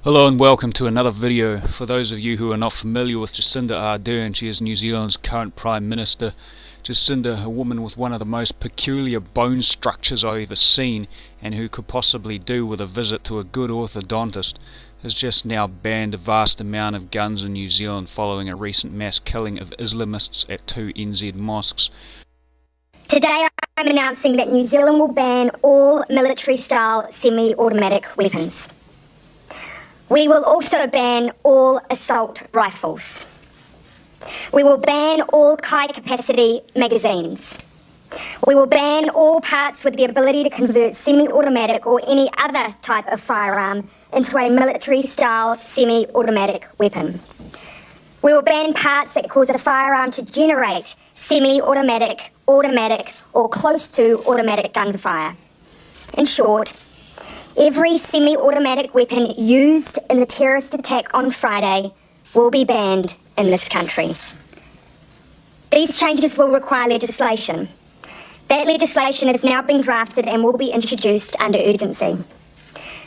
Hello and welcome to another video. For those of you who are not familiar with Jacinda Ardern, she is New Zealand's current Prime Minister. Jacinda, a woman with one of the most peculiar bone structures I've ever seen, and who could possibly do with a visit to a good orthodontist, has just now banned a vast amount of guns in New Zealand following a recent mass killing of Islamists at 2 NZ mosques. Today I'm announcing that New Zealand will ban all military-style semi-automatic weapons. We will also ban all assault rifles. We will ban all high-capacity magazines. We will ban all parts with the ability to convert semi-automatic or any other type of firearm into a military-style semi-automatic weapon. We will ban parts that cause a firearm to generate semi-automatic, automatic, or close to automatic gunfire. In short, every semi-automatic weapon used in the terrorist attack on Friday will be banned in this country. These changes will require legislation. That legislation has now been drafted and will be introduced under urgency.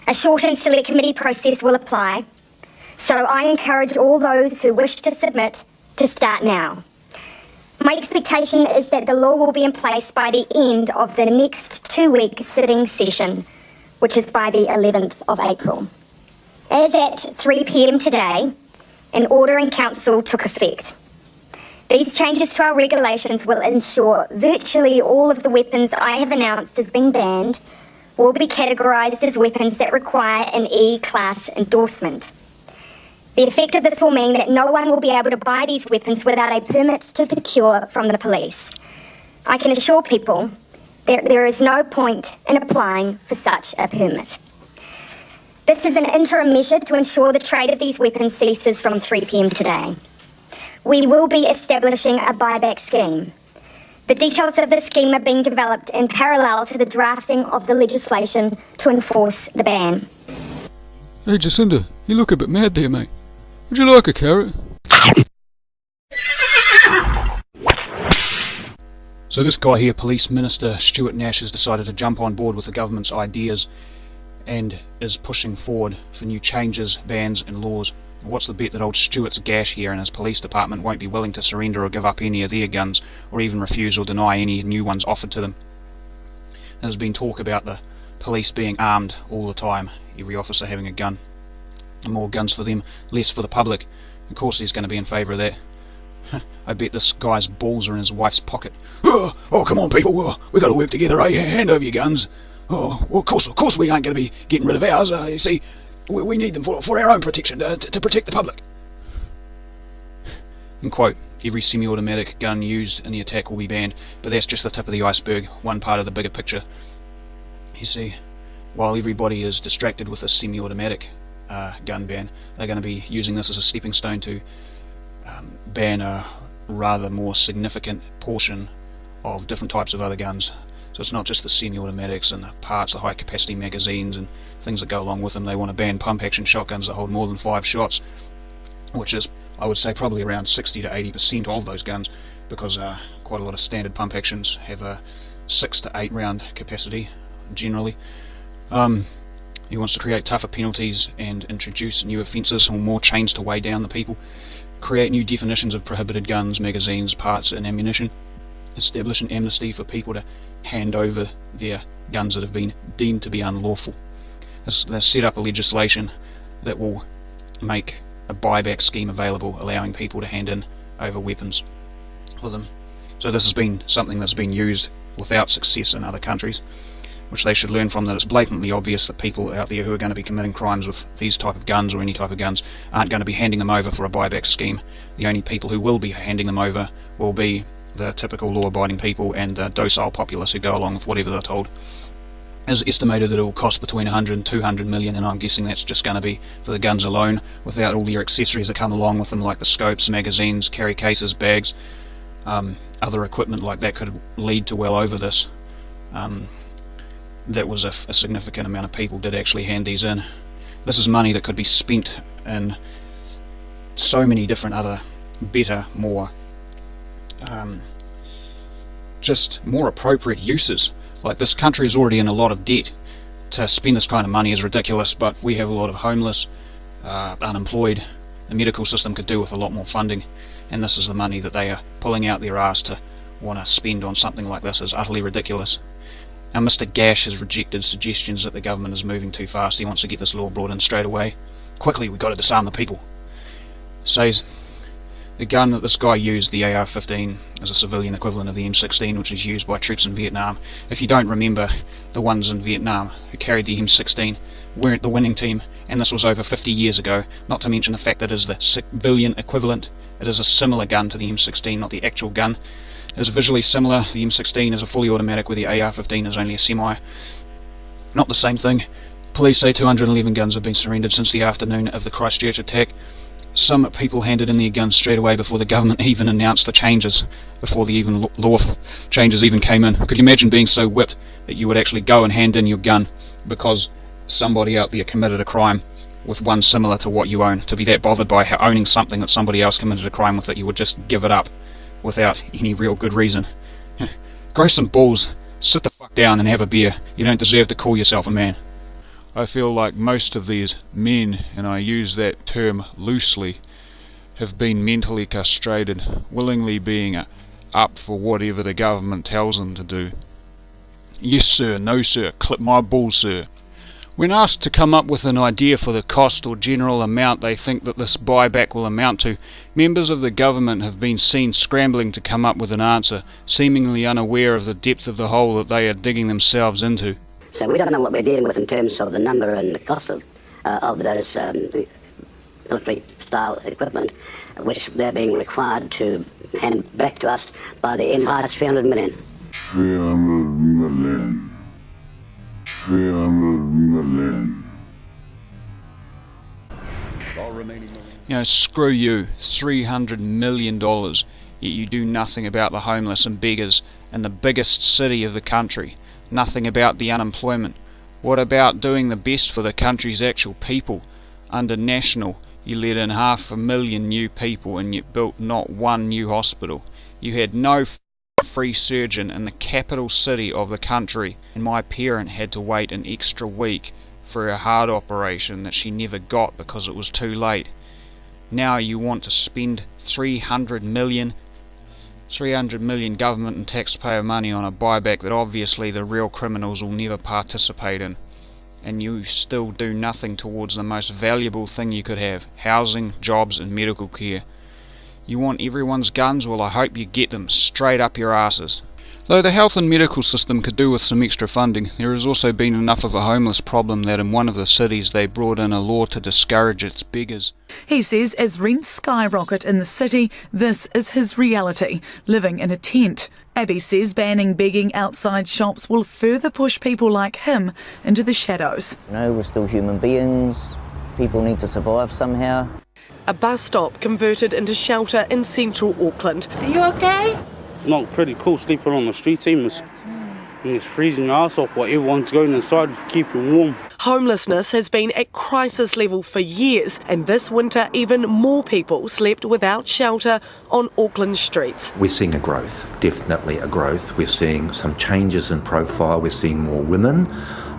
A shortened select committee process will apply, so I encourage all those who wish to submit to start now. My expectation is that the law will be in place by the end of the next 2-week sitting session, which is by the 11th of April. As at 3 p.m. today, an order in council took effect. These changes to our regulations will ensure virtually all of the weapons I have announced as being banned will be categorised as weapons that require an E-class endorsement. The effect of this will mean that no one will be able to buy these weapons without a permit to procure from the police. I can assure people that there is no point in applying for such a permit. This is an interim measure to ensure the trade of these weapons ceases from 3 p.m. today. We will be establishing a buyback scheme. The details of this scheme are being developed in parallel to the drafting of the legislation to enforce the ban. Hey Jacinda, you look a bit mad there, mate. Would you like a carrot? So this guy here, Police Minister Stuart Nash, has decided to jump on board with the government's ideas and is pushing forward for new changes, bans and laws. What's the bet that old Stuart's gash here and his police department won't be willing to surrender or give up any of their guns, or even refuse or deny any new ones offered to them? There's been talk about the police being armed all the time, every officer having a gun. And more guns for them, less for the public. Of course he's going to be in favour of that. I bet this guy's balls are in his wife's pocket. Oh, come on people, we got to work together, eh? Hand over your guns. Oh, well, of course we ain't going to be getting rid of ours. You see, we need them for our own protection, to protect the public. And quote, every semi-automatic gun used in the attack will be banned, but that's just the tip of the iceberg, one part of the bigger picture. You see, while everybody is distracted with a semi-automatic gun ban, they're going to be using this as a stepping stone to ban a rather more significant portion of different types of other guns. So it's not just the semi-automatics and the parts, the high capacity magazines and things that go along with them. They want to ban pump action shotguns that hold more than 5 shots, which is, I would say, probably around 60 to 80% of those guns, because quite a lot of standard pump actions have a 6 to 8 round capacity generally. He wants to create tougher penalties and introduce new offences or more chains to weigh down the people, create new definitions of prohibited guns, magazines, parts and ammunition, establish an amnesty for people to hand over their guns that have been deemed to be unlawful. They set up a legislation that will make a buyback scheme available, allowing people to hand in over weapons for them. So this has been something that's been used without success in other countries, which they should learn from, that it's blatantly obvious that people out there who are going to be committing crimes with these type of guns or any type of guns aren't going to be handing them over for a buyback scheme. The only people who will be handing them over will be the typical law-abiding people and the docile populace who go along with whatever they're told. It's estimated that it will cost between 100 and 200 million, and I'm guessing that's just going to be for the guns alone, without all the accessories that come along with them, like the scopes, magazines, carry cases, bags. Other equipment like that could lead to well over this. That was a significant amount of people did actually hand these in. This is money that could be spent in so many different other better, more just more appropriate uses. Like, this country is already in a lot of debt, to spend this kind of money is ridiculous, but we have a lot of homeless, unemployed. The medical system could do with a lot more funding, and this is the money that they are pulling out their arse to want to spend on something like this is utterly ridiculous. Now Mr. Gash has rejected suggestions that the government is moving too fast. He wants to get this law brought in straight away. Quickly, we've got to disarm the people. Says the gun that this guy used, the AR-15, is a civilian equivalent of the M16, which is used by troops in Vietnam. If you don't remember, the ones in Vietnam who carried the M16 weren't the winning team, and this was over 50 years ago, not to mention the fact that it is the civilian equivalent. It is a similar gun to the M16, not the actual gun. It is visually similar. The M16 is a fully automatic, where the AR-15 is only a semi. Not the same thing. Police say 211 guns have been surrendered since the afternoon of the Christchurch attack. Some people handed in their guns straight away before the government even announced the changes, before the law changes even came in. Could you imagine being so whipped that you would actually go and hand in your gun because somebody out there committed a crime with one similar to what you own? To be that bothered by owning something that somebody else committed a crime with, that you would just give it up without any real good reason. Grow some balls, sit the fuck down and have a beer. You don't deserve to call yourself a man. I feel like most of these men, and I use that term loosely, have been mentally castrated, willingly being up for whatever the government tells them to do. Yes sir, no sir, clip my balls sir. When asked to come up with an idea for the cost or general amount they think that this buyback will amount to, members of the government have been seen scrambling to come up with an answer, seemingly unaware of the depth of the hole that they are digging themselves into. So we don't know what we're dealing with in terms of the number and the cost of those military-style equipment, which they're being required to hand back to us by the entire 300 million. 300 million. 300 million. You know, screw you, $300 million, yet you do nothing about the homeless and beggars in the biggest city of the country. Nothing about the unemployment. What about doing the best for the country's actual people? Under National, you let in 500,000 new people and yet built not one new hospital. You had no free surgeon in the capital city of the country, and my parent had to wait an extra week for a heart operation that she never got because it was too late. Now you want to spend 300 million government and taxpayer money on a buyback that obviously the real criminals will never participate in, and you still do nothing towards the most valuable thing you could have: housing, jobs and medical care. You want everyone's guns? Well, I hope you get them straight up your asses. Though the health and medical system could do with some extra funding, there has also been enough of a homeless problem that in one of the cities they brought in a law to discourage its beggars. He says as rents skyrocket in the city, this is his reality, living in a tent. Abby says banning begging outside shops will further push people like him into the shadows. You know, we're still human beings. People need to survive somehow. A bus stop converted into shelter in central Auckland. Are you okay? It's not pretty cool sleeping on the street, team. It's freezing your ass off while everyone's going inside to keep you warm. Homelessness has been at crisis level for years, and this winter even more people slept without shelter on Auckland streets. We're seeing a growth, definitely a growth. We're seeing some changes in profile. We're seeing more women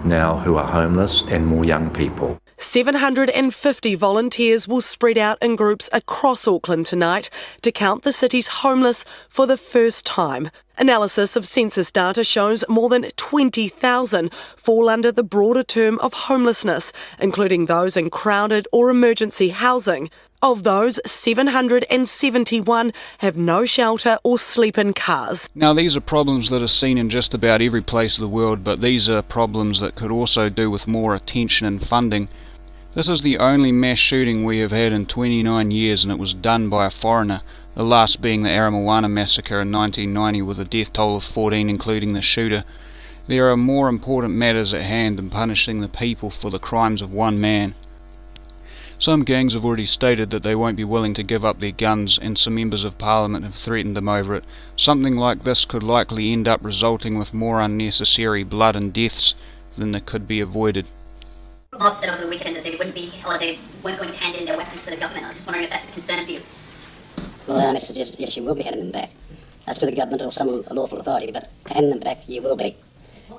now who are homeless and more young people. 750 volunteers will spread out in groups across Auckland tonight to count the city's homeless for the first time. Analysis of census data shows more than 20,000 fall under the broader term of homelessness, including those in crowded or emergency housing. Of those, 771 have no shelter or sleep in cars. Now these are problems that are seen in just about every place of the world, but these are problems that could also do with more attention and funding. This is the only mass shooting we have had in 29 years, and it was done by a foreigner, the last being the Aramoana massacre in 1990 with a death toll of 14 including the shooter. There are more important matters at hand than punishing the people for the crimes of one man. Some gangs have already stated that they won't be willing to give up their guns, and some members of parliament have threatened them over it. Something like this could likely end up resulting with more unnecessary blood and deaths than that could be avoided. Bob said over the weekend that they weren't going to hand in their weapons to the government. I was just wondering if that's a concern for you. Well, I suggest yes, you will be handing them back to the government or some lawful authority, but handing them back you will be.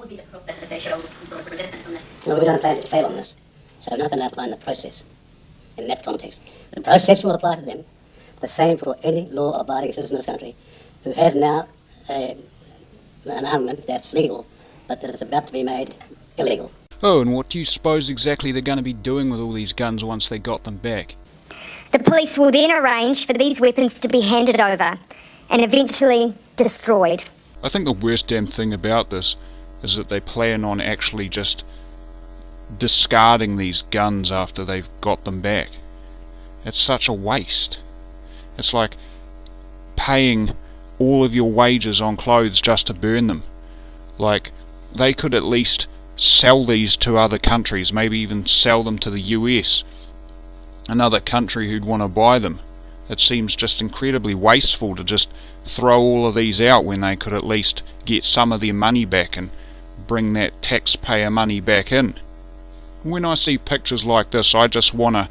would be the process if they show some sort of resistance on this? No, we don't plan to fail on this, so I'm not going to outline the process in that context. The process will apply to them, the same for any law-abiding citizen in this country who has now an armament that's legal, but that is about to be made illegal. Oh, and what do you suppose exactly they're going to be doing with all these guns once they got them back? The police will then arrange for these weapons to be handed over and eventually destroyed. I think the worst damn thing about this is that they plan on actually just discarding these guns after they've got them back. It's such a waste. It's like paying all of your wages on clothes just to burn them. Like, they could at least sell these to other countries, maybe even sell them to the US, another country who'd want to buy them. It seems just incredibly wasteful to just throw all of these out when they could at least get some of their money back and bring that taxpayer money back in. When I see pictures like this, I just want to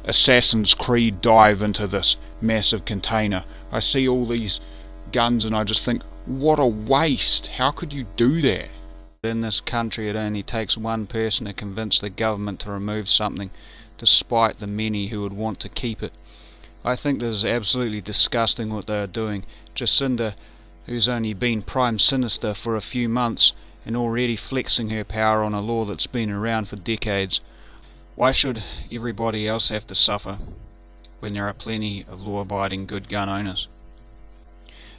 Assassin's Creed dive into this massive container. I see all these guns and I just think, what a waste. How could you do that? In this country it only takes one person to convince the government to remove something, despite the many who would want to keep it. I think this is absolutely disgusting what they are doing. Jacinda, who's only been Prime Minister for a few months and already flexing her power on a law that's been around for decades. Why should everybody else have to suffer when there are plenty of law-abiding good gun owners?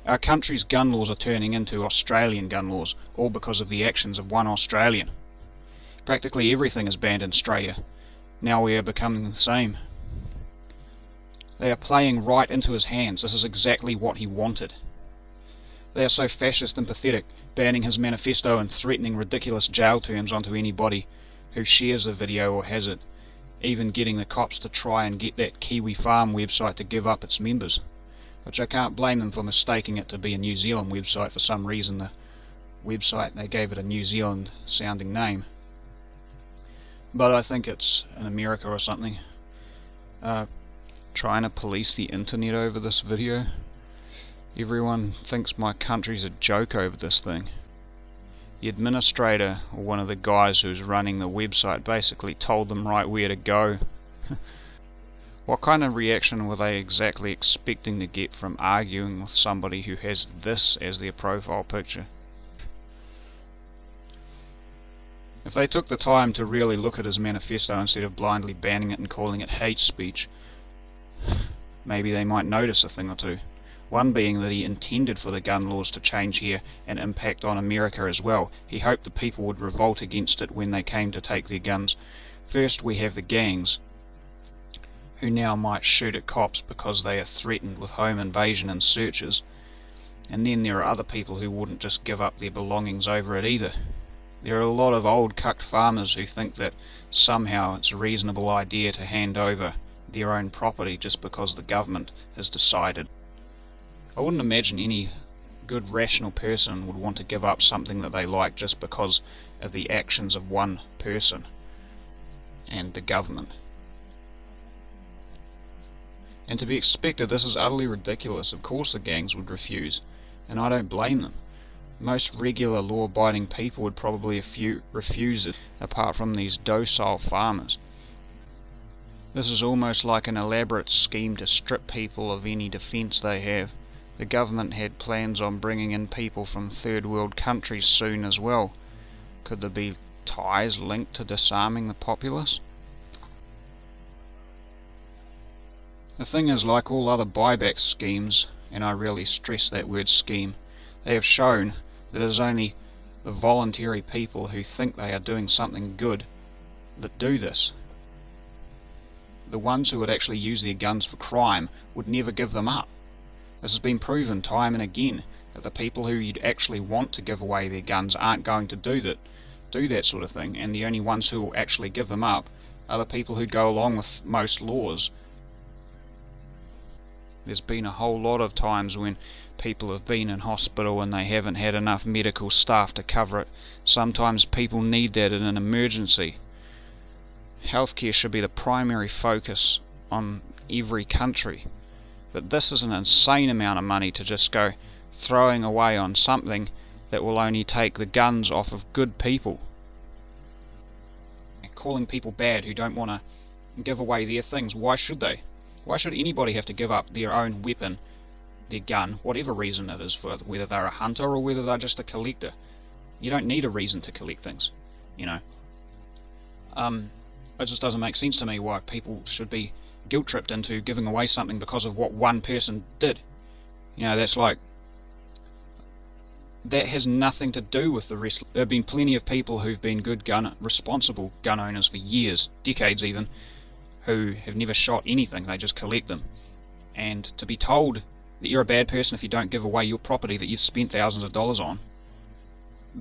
Our country's gun laws are turning into Australian gun laws, all because of the actions of one Australian. Practically everything is banned in Australia. Now we are becoming the same. They are playing right into his hands. This is exactly what he wanted. They are so fascist and pathetic, banning his manifesto and threatening ridiculous jail terms onto anybody who shares the video or has it, even getting the cops to try and get that Kiwi Farm website to give up its members, which I can't blame them for mistaking it to be a New Zealand website. For some reason the website, they gave it a New Zealand sounding name, but I think it's in America or something. Trying to police the internet over this video. Everyone thinks my country's a joke over this thing. The administrator, or one of the guys who's running the website, basically told them right where to go. What kind of reaction were they exactly expecting to get from arguing with somebody who has this as their profile picture? If they took the time to really look at his manifesto instead of blindly banning it and calling it hate speech, maybe they might notice a thing or two. One being that he intended for the gun laws to change here and impact on America as well. He hoped the people would revolt against it when they came to take their guns. First we have the gangs, who now might shoot at cops because they are threatened with home invasion and searches. And then there are other people who wouldn't just give up their belongings over it either. There are a lot of old cucked farmers who think that somehow it's a reasonable idea to hand over their own property just because the government has decided. I wouldn't imagine any good rational person would want to give up something that they like just because of the actions of one person and the government. And to be expected, this is utterly ridiculous. Of course the gangs would refuse, and I don't blame them. Most regular law-abiding people would probably refuse it, apart from these docile farmers. This is almost like an elaborate scheme to strip people of any defence they have. The government had plans on bringing in people from third world countries soon as well. Could there be ties linked to disarming the populace? The thing is, like all other buyback schemes, and I really stress that word scheme, they have shown that it is only the voluntary people who think they are doing something good that do this. The ones who would actually use their guns for crime would never give them up. This has been proven time and again, that the people who you'd actually want to give away their guns aren't going to do that sort of thing, and the only ones who will actually give them up are the people who go along with most laws. There's been a whole lot of times when people have been in hospital and they haven't had enough medical staff to cover it. Sometimes people need that in an emergency. Healthcare should be the primary focus on every country. But this is an insane amount of money to just go throwing away on something that will only take the guns off of good people. And calling people bad who don't want to give away their things. Why should they? Why should anybody have to give up their own weapon, their gun, whatever reason it is, for whether they're a hunter or whether they're just a collector? You don't need a reason to collect things, you know. It just doesn't make sense to me why people should be guilt-tripped into giving away something because of what one person did. You know, that's like, that has nothing to do with the rest. There have been plenty of people who've been good responsible gun owners for years, decades even, who have never shot anything, they just collect them. And to be told that you're a bad person if you don't give away your property that you've spent thousands of dollars on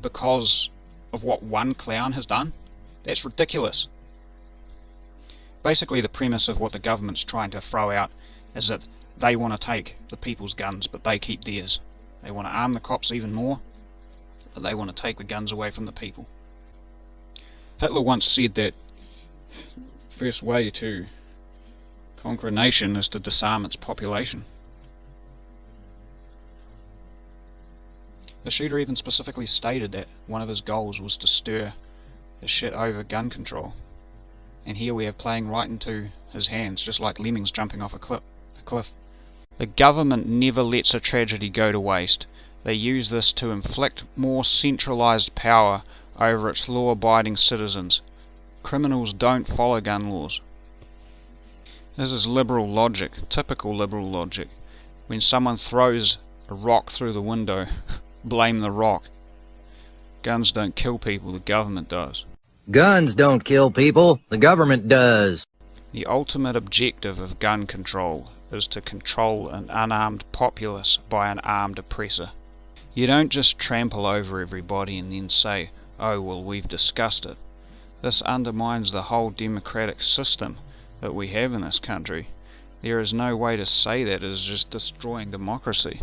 because of what one clown has done, that's ridiculous. Basically the premise of what the government's trying to throw out is that they want to take the people's guns but they keep theirs. They want to arm the cops even more, but they want to take the guns away from the people. Hitler once said that the first way to conquer a nation is to disarm its population. The shooter even specifically stated that one of his goals was to stir the shit over gun control. And here we have playing right into his hands, just like lemmings jumping off a cliff. The government never lets a tragedy go to waste. They use this to inflict more centralized power over its law-abiding citizens. Criminals don't follow gun laws. This is liberal logic, typical liberal logic. When someone throws a rock through the window, blame the rock. Guns don't kill people, the government does. Guns don't kill people, the government does. The ultimate objective of gun control is to control an unarmed populace by an armed oppressor. You don't just trample over everybody and then say, oh well, we've discussed it. This undermines the whole democratic system that we have in this country. There is no way to say that. It is just destroying democracy.